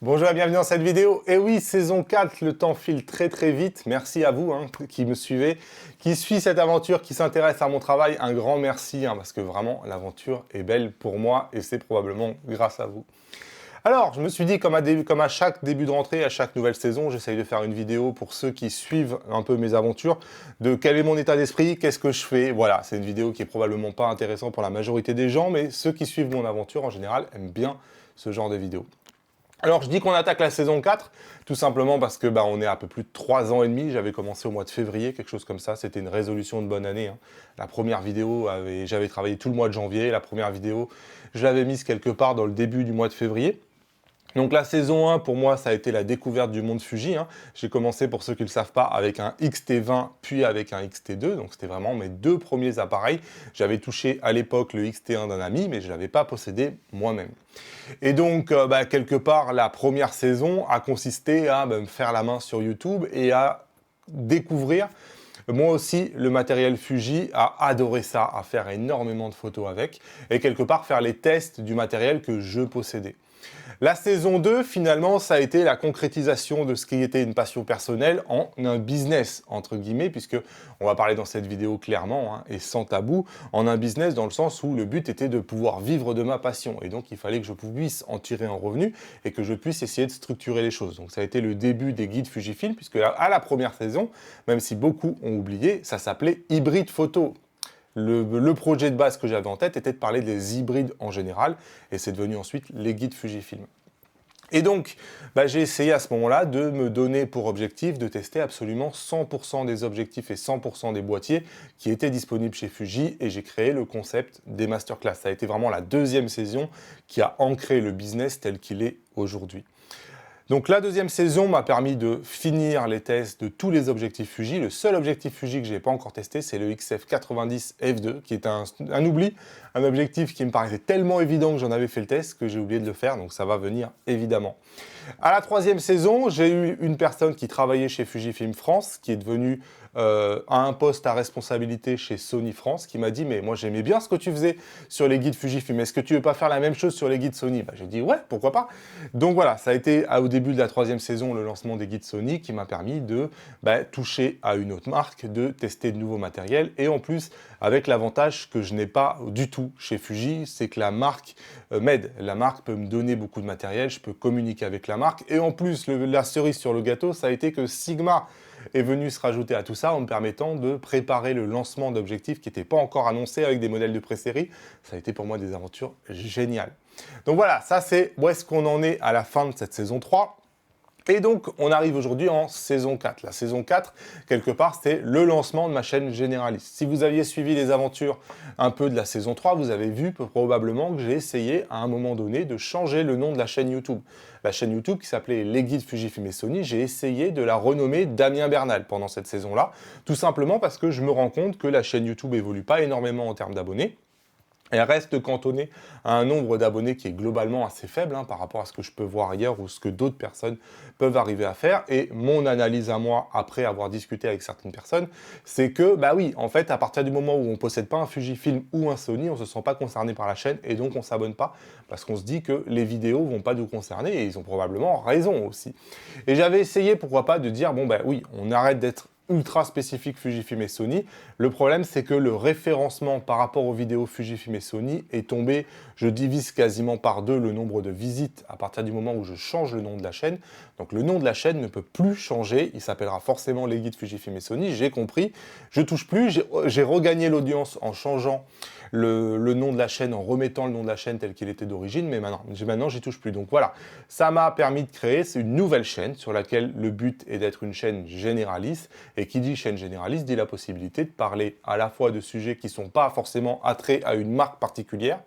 Bonjour et bienvenue dans cette vidéo. Et oui, saison 4, le temps file très très vite. Merci à vous qui me suivez, qui suit cette aventure, qui s'intéresse à mon travail. Un grand merci parce que vraiment l'aventure est belle pour moi et c'est probablement grâce à vous. Alors, je me suis dit, comme à chaque début de rentrée, à chaque nouvelle saison, j'essaye de faire une vidéo pour ceux qui suivent un peu mes aventures, de quel est mon état d'esprit, qu'est-ce que je fais. Voilà, c'est une vidéo qui est probablement pas intéressante pour la majorité des gens, mais ceux qui suivent mon aventure en général aiment bien ce genre de vidéos. Alors, je dis qu'on attaque la saison 4, tout simplement parce que on est à peu plus de 3 ans et demi. J'avais commencé au mois de février, quelque chose comme ça. C'était une résolution de bonne année. La première vidéo, j'avais travaillé tout le mois de janvier. La première vidéo, je l'avais mise quelque part dans le début du mois de février. Donc la saison 1, pour moi, ça a été la découverte du monde Fuji. J'ai commencé, pour ceux qui ne le savent pas, avec un XT20, puis avec un XT2. Donc c'était vraiment mes deux premiers appareils. J'avais touché à l'époque le XT1 d'un ami, mais je ne l'avais pas possédé moi-même. Et donc, quelque part, la première saison a consisté à me faire la main sur YouTube et à découvrir moi aussi le matériel Fuji, à adorer ça, à faire énormément de photos avec, et quelque part faire les tests du matériel que je possédais. La saison 2, finalement, ça a été la concrétisation de ce qui était une passion personnelle en un business, entre guillemets, puisque on va parler dans cette vidéo clairement et sans tabou, en un business dans le sens où le but était de pouvoir vivre de ma passion. Et donc, il fallait que je puisse en tirer un revenu et que je puisse essayer de structurer les choses. Donc, ça a été le début des guides Fujifilm, puisque à la première saison, même si beaucoup ont oublié, ça s'appelait Hybride Photo. Le projet de base que j'avais en tête était de parler des hybrides en général, et c'est devenu ensuite les guides Fujifilm. Et donc, j'ai essayé à ce moment-là de me donner pour objectif de tester absolument 100% des objectifs et 100% des boîtiers qui étaient disponibles chez Fuji, et j'ai créé le concept des masterclass. Ça a été vraiment la deuxième saison qui a ancré le business tel qu'il est aujourd'hui. Donc la deuxième saison m'a permis de finir les tests de tous les objectifs Fuji. Le seul objectif Fuji que je n'ai pas encore testé, c'est le XF90 F2, qui est un oubli, un objectif qui me paraissait tellement évident que j'en avais fait le test que j'ai oublié de le faire, donc ça va venir évidemment. À la troisième saison, j'ai eu une personne qui travaillait chez Fujifilm France, qui est devenue à un poste à responsabilité chez Sony France, qui m'a dit « Mais moi j'aimais bien ce que tu faisais sur les guides Fujifilm, est-ce que tu veux pas faire la même chose sur les guides Sony ?» J'ai dit « Ouais, pourquoi pas ?» Donc voilà, ça a été au début de la troisième saison le lancement des guides Sony qui m'a permis de toucher à une autre marque, de tester de nouveaux matériels, et en plus avec l'avantage que je n'ai pas du tout chez Fuji, c'est que la marque m'aide. La marque peut me donner beaucoup de matériel, je peux communiquer avec la marque, et en plus la cerise sur le gâteau, ça a été que Sigma est venu se rajouter à tout ça en me permettant de préparer le lancement d'objectifs qui n'étaient pas encore annoncés avec des modèles de pré-série. Ça a été pour moi des aventures géniales. Donc voilà, ça c'est où est-ce qu'on en est à la fin de cette saison 3. Et donc, on arrive aujourd'hui en saison 4. La saison 4, quelque part, c'est le lancement de ma chaîne généraliste. Si vous aviez suivi les aventures un peu de la saison 3, vous avez vu probablement que j'ai essayé à un moment donné de changer le nom de la chaîne YouTube. La chaîne YouTube qui s'appelait Les Guides Fujifilm et Sony, j'ai essayé de la renommer Damien Bernal pendant cette saison-là, tout simplement parce que je me rends compte que la chaîne YouTube évolue pas énormément en termes d'abonnés. Elle reste cantonnée à un nombre d'abonnés qui est globalement assez faible par rapport à ce que je peux voir ailleurs ou ce que d'autres personnes peuvent arriver à faire. Et mon analyse à moi, après avoir discuté avec certaines personnes, c'est que, oui, en fait, à partir du moment où on ne possède pas un Fujifilm ou un Sony, on ne se sent pas concerné par la chaîne et donc on ne s'abonne pas parce qu'on se dit que les vidéos ne vont pas nous concerner, et ils ont probablement raison aussi. Et j'avais essayé, pourquoi pas, de dire, oui, on arrête d'être ultra spécifique Fujifilm et Sony. Le problème, c'est que le référencement par rapport aux vidéos Fujifilm et Sony est tombé, je divise quasiment par deux le nombre de visites à partir du moment où je change le nom de la chaîne. Donc le nom de la chaîne ne peut plus changer, il s'appellera forcément Les Guides Fujifilm et Sony, j'ai compris, je touche plus, j'ai regagné l'audience en changeant le nom de la chaîne, en remettant le nom de la chaîne tel qu'il était d'origine, mais maintenant j'y touche plus. Donc voilà, ça m'a permis de créer une nouvelle chaîne sur laquelle le but est d'être une chaîne généraliste, et qui dit chaîne généraliste dit la possibilité de parler à la fois de sujets qui ne sont pas forcément attraits à une marque particulière,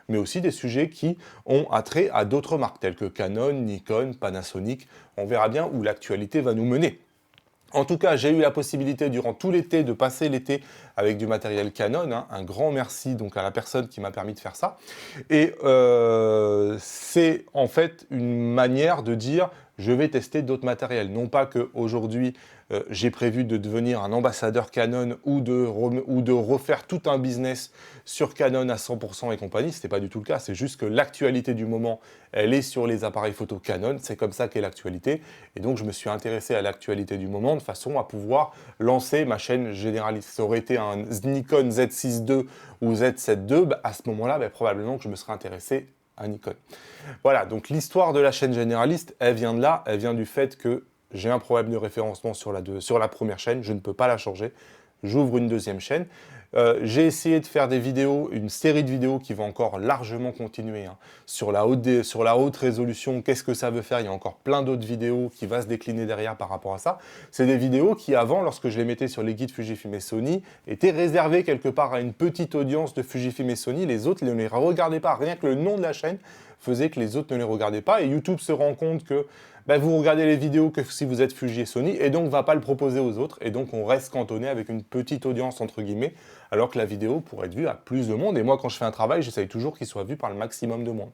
mais aussi des sujets qui ont attrait à d'autres marques telles que Canon, Nikon, Panasonic. On verra bien où l'actualité va nous mener. En tout cas, j'ai eu la possibilité durant tout l'été de passer l'été avec du matériel Canon. Un grand merci donc à la personne qui m'a permis de faire ça. Et c'est en fait une manière de dire je vais tester d'autres matériels. Non pas qu'aujourd'hui, j'ai prévu de devenir un ambassadeur Canon ou de refaire tout un business sur Canon à 100% et compagnie. Ce n'était pas du tout le cas. C'est juste que l'actualité du moment, elle est sur les appareils photo Canon. C'est comme ça qu'est l'actualité. Et donc, je me suis intéressé à l'actualité du moment de façon à pouvoir lancer ma chaîne généraliste. Ça aurait été un Nikon Z6 II ou Z7 II, à ce moment-là, probablement que je me serais intéressé à Nikon. Voilà, donc l'histoire de la chaîne généraliste, elle vient de là, elle vient du fait que j'ai un problème de référencement sur la première chaîne, je ne peux pas la changer, j'ouvre une deuxième chaîne. J'ai essayé de faire des vidéos, une série de vidéos qui va encore largement continuer hein, sur la haute résolution, qu'est-ce que ça veut faire, il y a encore plein d'autres vidéos qui vont se décliner derrière par rapport à ça. C'est des vidéos qui avant, lorsque je les mettais sur les guides Fujifilm et Sony, étaient réservées quelque part à une petite audience de Fujifilm et Sony, les autres ne les regardaient pas, rien que le nom de la chaîne faisait que les autres ne les regardaient pas, et YouTube se rend compte que vous regardez les vidéos que si vous êtes Fuji et Sony, et donc ne va pas le proposer aux autres, et donc on reste cantonné avec une petite audience, entre guillemets, alors que la vidéo pourrait être vue à plus de monde, et moi quand je fais un travail, j'essaye toujours qu'il soit vu par le maximum de monde.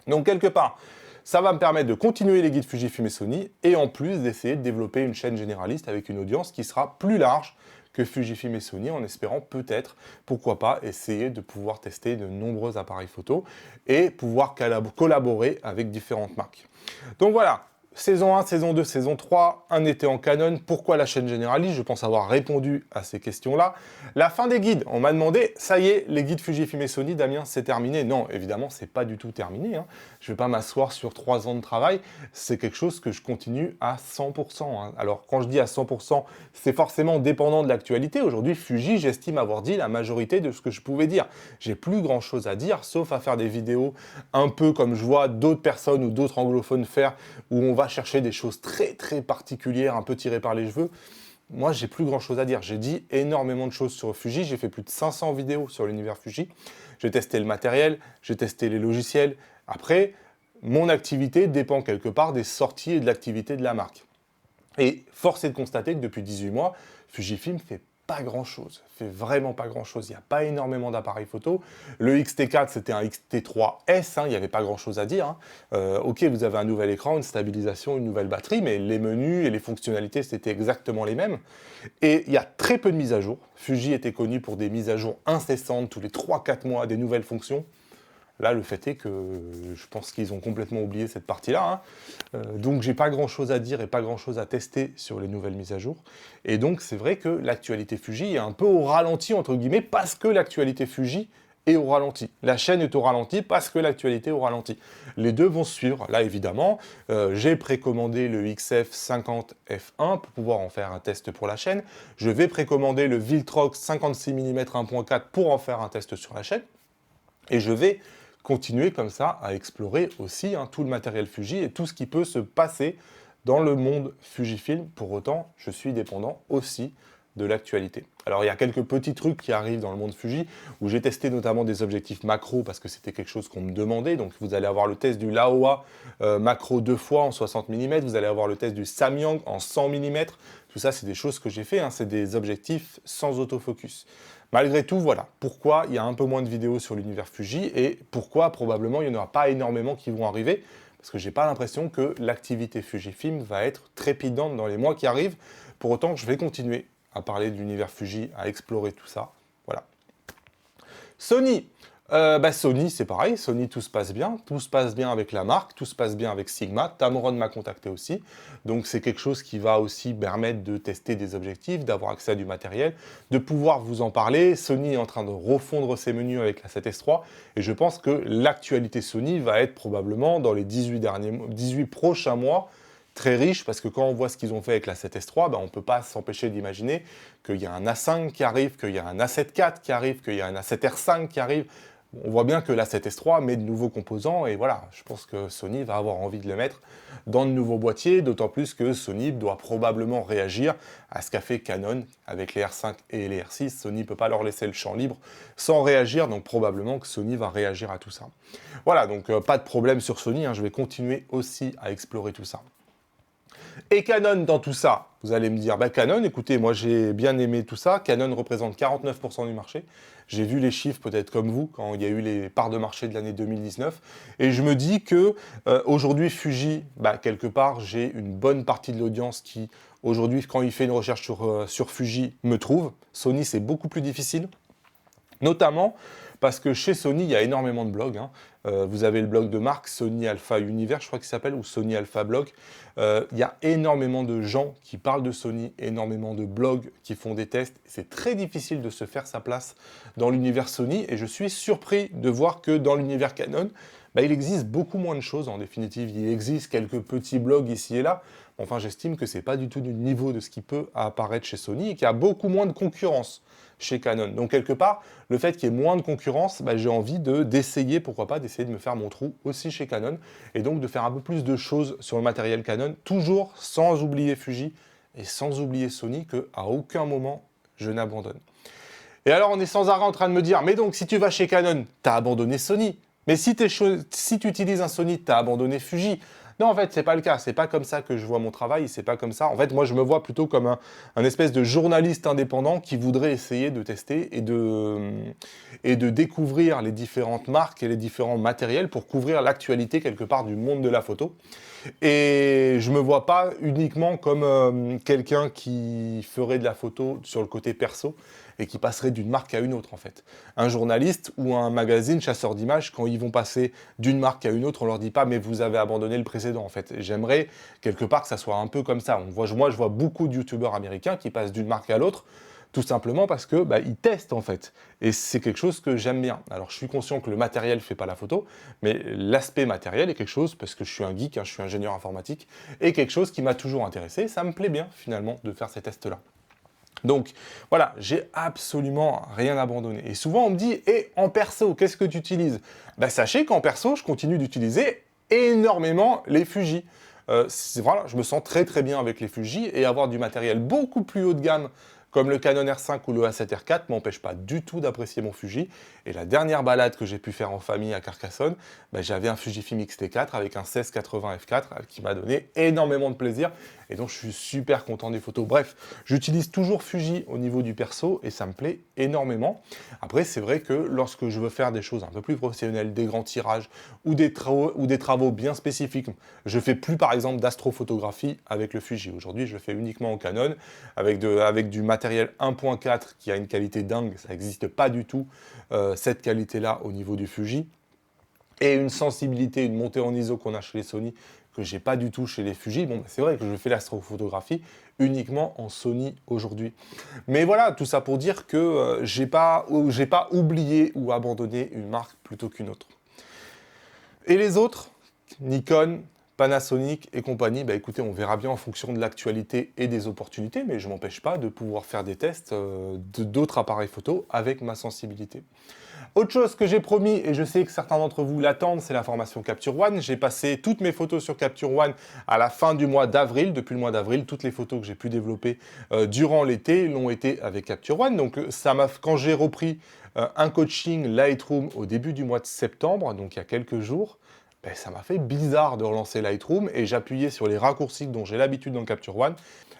Donc quelque part, ça va me permettre de continuer les guides Fujifilm et Sony, et en plus d'essayer de développer une chaîne généraliste avec une audience qui sera plus large que Fujifilm et Sony, en espérant peut-être, pourquoi pas, essayer de pouvoir tester de nombreux appareils photo et pouvoir collaborer avec différentes marques. Donc voilà, saison 1, saison 2, saison 3, un été en Canon. Pourquoi la chaîne généraliste? Je pense avoir répondu à ces questions-là. La fin des guides, on m'a demandé, ça y est, les guides Fujifilm et Sony, Damien, c'est terminé. Non, évidemment, c'est pas du tout terminé. Hein. Je ne vais pas m'asseoir sur 3 ans de travail. C'est quelque chose que je continue à 100%. Hein. Alors, quand je dis à 100%, c'est forcément dépendant de l'actualité. Aujourd'hui, Fuji, j'estime avoir dit la majorité de ce que je pouvais dire. J'ai plus grand-chose à dire, sauf à faire des vidéos un peu comme je vois d'autres personnes ou d'autres anglophones faire, où on va chercher des choses très très particulières, un peu tirées par les cheveux. Moi, j'ai plus grand chose à dire. J'ai dit énormément de choses sur Fuji. J'ai fait plus de 500 vidéos sur l'univers Fuji. J'ai testé le matériel, j'ai testé les logiciels. Après, mon activité dépend quelque part des sorties et de l'activité de la marque. Et force est de constater que depuis 18 mois, Fujifilm fait pas grand-chose, fait vraiment pas grand-chose. Il n'y a pas énormément d'appareils photo. Le X-T4, c'était un X-T3S, hein, il n'y avait pas grand-chose à dire. Hein. Ok, vous avez un nouvel écran, une stabilisation, une nouvelle batterie, mais les menus et les fonctionnalités, c'était exactement les mêmes. Et il y a très peu de mises à jour. Fuji était connu pour des mises à jour incessantes, tous les 3-4 mois, des nouvelles fonctions. Là, le fait est que je pense qu'ils ont complètement oublié cette partie-là. Hein. Donc, j'ai pas grand-chose à dire et pas grand-chose à tester sur les nouvelles mises à jour. Et donc, c'est vrai que l'actualité Fuji est un peu au ralenti, entre guillemets, parce que l'actualité Fuji est au ralenti. La chaîne est au ralenti parce que l'actualité est au ralenti. Les deux vont se suivre. Là, évidemment, j'ai précommandé le XF50 F1 pour pouvoir en faire un test pour la chaîne. Je vais précommander le Viltrox 56 mm 1.4 pour en faire un test sur la chaîne. Et je vais continuer comme ça à explorer aussi hein, tout le matériel Fuji et tout ce qui peut se passer dans le monde Fujifilm. Pour autant, je suis dépendant aussi de l'actualité. Alors, il y a quelques petits trucs qui arrivent dans le monde Fuji, où j'ai testé notamment des objectifs macro, parce que c'était quelque chose qu'on me demandait. Donc, vous allez avoir le test du Laowa macro 2 fois en 60 mm, vous allez avoir le test du Samyang en 100 mm. Tout ça, c'est des choses que j'ai fait, hein, c'est des objectifs sans autofocus. Malgré tout, voilà, pourquoi il y a un peu moins de vidéos sur l'univers Fuji, et pourquoi probablement il n'y en aura pas énormément qui vont arriver, parce que j'ai pas l'impression que l'activité Fujifilm va être trépidante dans les mois qui arrivent. Pour autant, je vais continuer à parler de l'univers Fuji, à explorer tout ça. Voilà. Sony. Sony, c'est pareil. Sony, tout se passe bien. Tout se passe bien avec la marque. Tout se passe bien avec Sigma. Tamron m'a contacté aussi. Donc, c'est quelque chose qui va aussi permettre de tester des objectifs, d'avoir accès à du matériel, de pouvoir vous en parler. Sony est en train de refondre ses menus avec la 7S3. Et je pense que l'actualité Sony va être probablement dans les 18 prochains mois très riche, parce que quand on voit ce qu'ils ont fait avec la 7S3, on ne peut pas s'empêcher d'imaginer qu'il y a un A5 qui arrive, qu'il y a un A7 IV qui arrive, qu'il y a un A7R5 qui arrive. On voit bien que la 7S3 met de nouveaux composants, et voilà, je pense que Sony va avoir envie de le mettre dans de nouveaux boîtiers, d'autant plus que Sony doit probablement réagir à ce qu'a fait Canon avec les R5 et les R6. Sony ne peut pas leur laisser le champ libre sans réagir, donc probablement que Sony va réagir à tout ça. Voilà, donc pas de problème sur Sony, hein, je vais continuer aussi à explorer tout ça. Et Canon dans tout ça, vous allez me dire, bah Canon, écoutez, moi j'ai bien aimé tout ça. Canon représente 49% du marché. J'ai vu les chiffres peut-être comme vous quand il y a eu les parts de marché de l'année 2019. Et je me dis que aujourd'hui Fuji, bah, quelque part, j'ai une bonne partie de l'audience qui aujourd'hui, quand il fait une recherche sur Fuji, me trouve. Sony, c'est beaucoup plus difficile. Notamment parce que chez Sony, il y a énormément de blogs. Vous avez le blog de marque, Sony Alpha Universe, je crois qu'il s'appelle, ou Sony Alpha Blog. Il y a énormément de gens qui parlent de Sony, énormément de blogs qui font des tests. C'est très difficile de se faire sa place dans l'univers Sony. Et je suis surpris de voir que dans l'univers Canon, bah, il existe beaucoup moins de choses. En définitive, il existe quelques petits blogs ici et là. Enfin, j'estime que ce n'est pas du tout du niveau de ce qui peut apparaître chez Sony et qu'il y a beaucoup moins de concurrence chez Canon. Donc, quelque part, le fait qu'il y ait moins de concurrence, bah, j'ai envie d'essayer, pourquoi pas, d'essayer de me faire mon trou aussi chez Canon et donc de faire un peu plus de choses sur le matériel Canon, toujours sans oublier Fuji et sans oublier Sony, qu'à aucun moment, je n'abandonne. Et alors, on est sans arrêt en train de me dire, mais donc, si tu vas chez Canon, tu as abandonné Sony. Mais si tu utilises un Sony, tu as abandonné Fuji. Non, en fait, c'est pas le cas. C'est pas comme ça que je vois mon travail. C'est pas comme ça. En fait, moi, je me vois plutôt comme un espèce de journaliste indépendant qui voudrait essayer de tester et de découvrir les différentes marques et les différents matériels pour couvrir l'actualité quelque part du monde de la photo. Et je me vois pas uniquement comme quelqu'un qui ferait de la photo sur le côté perso et qui passerait d'une marque à une autre en fait. Un journaliste ou un magazine chasseur d'images, quand ils vont passer d'une marque à une autre, on leur dit pas mais vous avez abandonné le précédent en fait. J'aimerais quelque part que ça soit un peu comme ça. Moi je vois beaucoup de youtubeurs américains qui passent d'une marque à l'autre, tout simplement parce que ils testent en fait. Et c'est quelque chose que j'aime bien. Alors je suis conscient que le matériel ne fait pas la photo, mais l'aspect matériel est quelque chose, parce que je suis un geek, je suis ingénieur informatique, et quelque chose qui m'a toujours intéressé. Ça me plaît bien finalement de faire ces tests-là. Donc voilà, j'ai absolument rien abandonné. Et souvent on me dit, et en perso, qu'est-ce que tu utilises ? Sachez qu'en perso, je continue d'utiliser énormément les Fuji. Voilà, je me sens très très bien avec les Fuji, et avoir du matériel beaucoup plus haut de gamme comme le Canon R5 ou le A7R4 m'empêche pas du tout d'apprécier mon Fuji. Et la dernière balade que j'ai pu faire en famille à Carcassonne, j'avais un Fujifilm X-T4 avec un 1680 f4 qui m'a donné énormément de plaisir. Et donc je suis super content des photos. Bref, j'utilise toujours Fuji au niveau du perso et ça me plaît énormément. Après, c'est vrai que lorsque je veux faire des choses un peu plus professionnelles, des grands tirages ou des travaux bien spécifiques, je fais plus par exemple d'astrophotographie avec le Fuji. Aujourd'hui, je le fais uniquement en Canon avec du matériel 1.4 qui a une qualité dingue. Ça n'existe pas du tout cette qualité-là au niveau du Fuji. Et une sensibilité, une montée en ISO qu'on a chez les Sony que j'ai pas du tout chez les Fuji. Bon, c'est vrai que je fais l'astrophotographie uniquement en Sony aujourd'hui. Mais voilà, tout ça pour dire que j'ai pas oublié ou abandonné une marque plutôt qu'une autre. Et les autres, Nikon, Panasonic et compagnie, écoutez, on verra bien en fonction de l'actualité et des opportunités, mais je ne m'empêche pas de pouvoir faire des tests d'autres appareils photo avec ma sensibilité. Autre chose que j'ai promis, et je sais que certains d'entre vous l'attendent, c'est la formation Capture One. J'ai passé toutes mes photos sur Capture One à la fin du mois d'avril. Depuis le mois d'avril, toutes les photos que j'ai pu développer durant l'été l'ont été avec Capture One. Donc quand j'ai repris un coaching Lightroom au début du mois de septembre, donc il y a quelques jours, ça m'a fait bizarre de relancer Lightroom et j'appuyais sur les raccourcis dont j'ai l'habitude dans Capture One.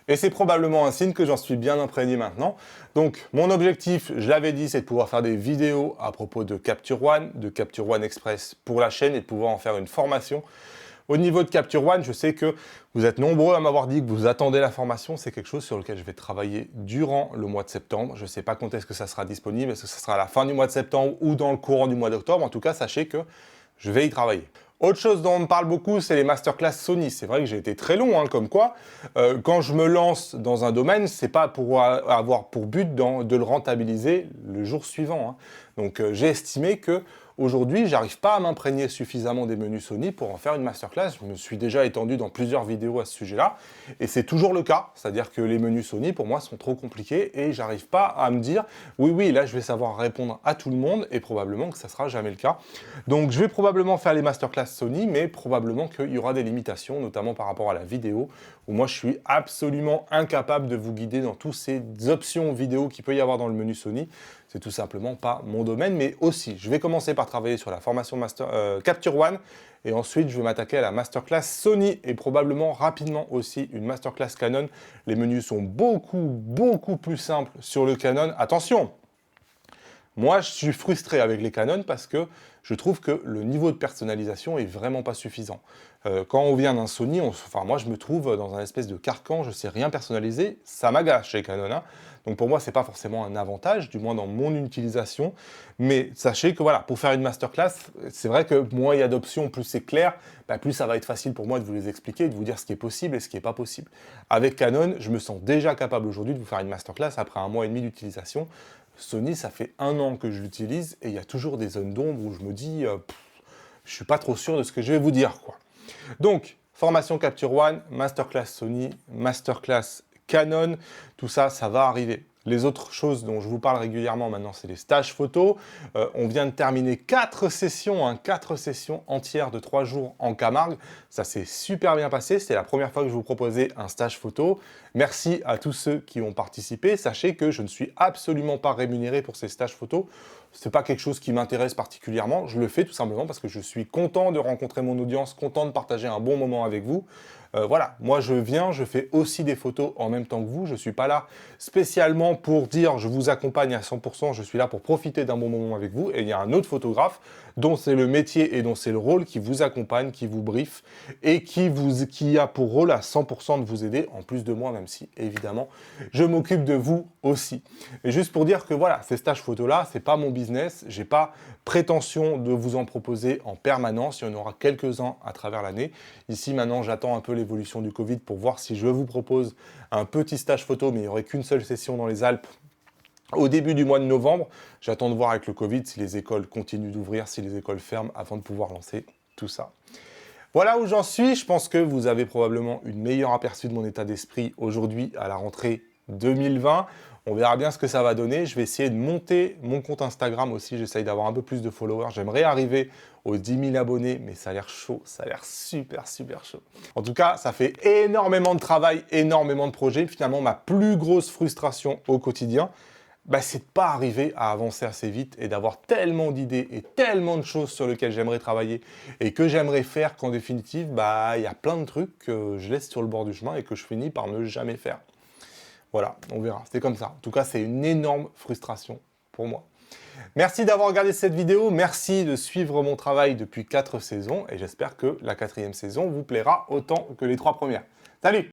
Et c'est probablement un signe que j'en suis bien imprégné maintenant. Donc mon objectif, je l'avais dit, c'est de pouvoir faire des vidéos à propos de Capture One Express pour la chaîne et de pouvoir en faire une formation. Au niveau de Capture One, je sais que vous êtes nombreux à m'avoir dit que vous attendez la formation. C'est quelque chose sur lequel je vais travailler durant le mois de septembre. Je ne sais pas quand est-ce que ça sera disponible. Est-ce que ça sera à la fin du mois de septembre ou dans le courant du mois d'octobre. En tout cas, sachez que je vais y travailler. Autre chose dont on me parle beaucoup, c'est les masterclass Sony. C'est vrai que j'ai été très long, comme quoi, quand je me lance dans un domaine, c'est pas pour avoir pour but de le rentabiliser le jour suivant. Donc j'ai estimé que aujourd'hui, j'arrive pas à m'imprégner suffisamment des menus Sony pour en faire une masterclass. Je me suis déjà étendu dans plusieurs vidéos à ce sujet-là, et c'est toujours le cas. C'est-à-dire que les menus Sony, pour moi, sont trop compliqués, et j'arrive pas à me dire, oui, là, je vais savoir répondre à tout le monde, et probablement que ça sera jamais le cas. Donc je vais probablement faire les masterclass Sony, mais probablement qu'il y aura des limitations, notamment par rapport à la vidéo, où moi, je suis absolument incapable de vous guider dans toutes ces options vidéo qu'il peut y avoir dans le menu Sony. c'est tout simplement pas mon domaine, mais aussi, je vais commencer par travailler sur la formation Capture One, et ensuite, je vais m'attaquer à la masterclass Sony, et probablement rapidement aussi une masterclass Canon. Les menus sont beaucoup plus simples sur le Canon. Attention! Moi, je suis frustré avec les Canon parce que je trouve que le niveau de personnalisation est vraiment pas suffisant. Quand on vient d'un Sony, moi je me trouve dans un espèce de carcan, je sais rien personnaliser, ça m'agace chez Canon, hein. Donc pour moi, c'est pas forcément un avantage, du moins dans mon utilisation. Mais sachez que voilà, pour faire une masterclass, c'est vrai que moins il y a d'options, plus c'est clair, plus ça va être facile pour moi de vous les expliquer, de vous dire ce qui est possible et ce qui n'est pas possible. Avec Canon, je me sens déjà capable aujourd'hui de vous faire une masterclass après 1 mois et demi d'utilisation. Sony, ça fait 1 an que je l'utilise et il y a toujours des zones d'ombre où je me dis, je suis pas trop sûr de ce que je vais vous dire, quoi. Donc, formation Capture One, masterclass Sony, masterclass Canon, tout ça, ça va arriver. Les autres choses dont je vous parle régulièrement maintenant, c'est les stages photos. On vient de terminer 4 sessions, 4 sessions entières de 3 jours en Camargue. Ça s'est super bien passé. C'était la première fois que je vous proposais un stage photo. Merci à tous ceux qui ont participé. Sachez que je ne suis absolument pas rémunéré pour ces stages photos. Ce n'est pas quelque chose qui m'intéresse particulièrement. Je le fais tout simplement parce que je suis content de rencontrer mon audience, content de partager un bon moment avec vous. Voilà, moi je viens, je fais aussi des photos en même temps que vous. Je ne suis pas là spécialement pour dire je vous accompagne à 100%, je suis là pour profiter d'un bon moment avec vous. Et il y a un autre photographe dont c'est le métier et dont c'est le rôle qui vous accompagne, qui vous briefe et qui a pour rôle à 100% de vous aider, en plus de moi, même si évidemment je m'occupe de vous aussi. Et juste pour dire que voilà, ces stages photos là, c'est pas mon business, j'ai pas prétention de vous en proposer en permanence, il y en aura quelques-uns à travers l'année. Ici maintenant, j'attends un peu l'évolution du Covid pour voir si je vous propose un petit stage photo, mais il n'y aurait qu'une seule session dans les Alpes au début du mois de novembre. J'attends de voir avec le Covid si les écoles continuent d'ouvrir, si les écoles ferment, avant de pouvoir lancer tout ça. Voilà où j'en suis. Je pense que vous avez probablement une meilleure aperçu de mon état d'esprit aujourd'hui à la rentrée 2020. On verra bien ce que ça va donner. Je vais essayer de monter mon compte Instagram aussi. J'essaye d'avoir un peu plus de followers. J'aimerais arriver aux 10 000 abonnés, mais ça a l'air chaud. Ça a l'air super chaud. En tout cas, ça fait énormément de travail, énormément de projets. Finalement, ma plus grosse frustration au quotidien, c'est de ne pas arriver à avancer assez vite et d'avoir tellement d'idées et tellement de choses sur lesquelles j'aimerais travailler et que j'aimerais faire qu'en définitive, il y a plein de trucs que je laisse sur le bord du chemin et que je finis par ne jamais faire. Voilà, on verra. C'est comme ça. En tout cas, c'est une énorme frustration pour moi. Merci d'avoir regardé cette vidéo. Merci de suivre mon travail depuis 4 saisons et j'espère que la 4e saison vous plaira autant que les 3 premières. Salut!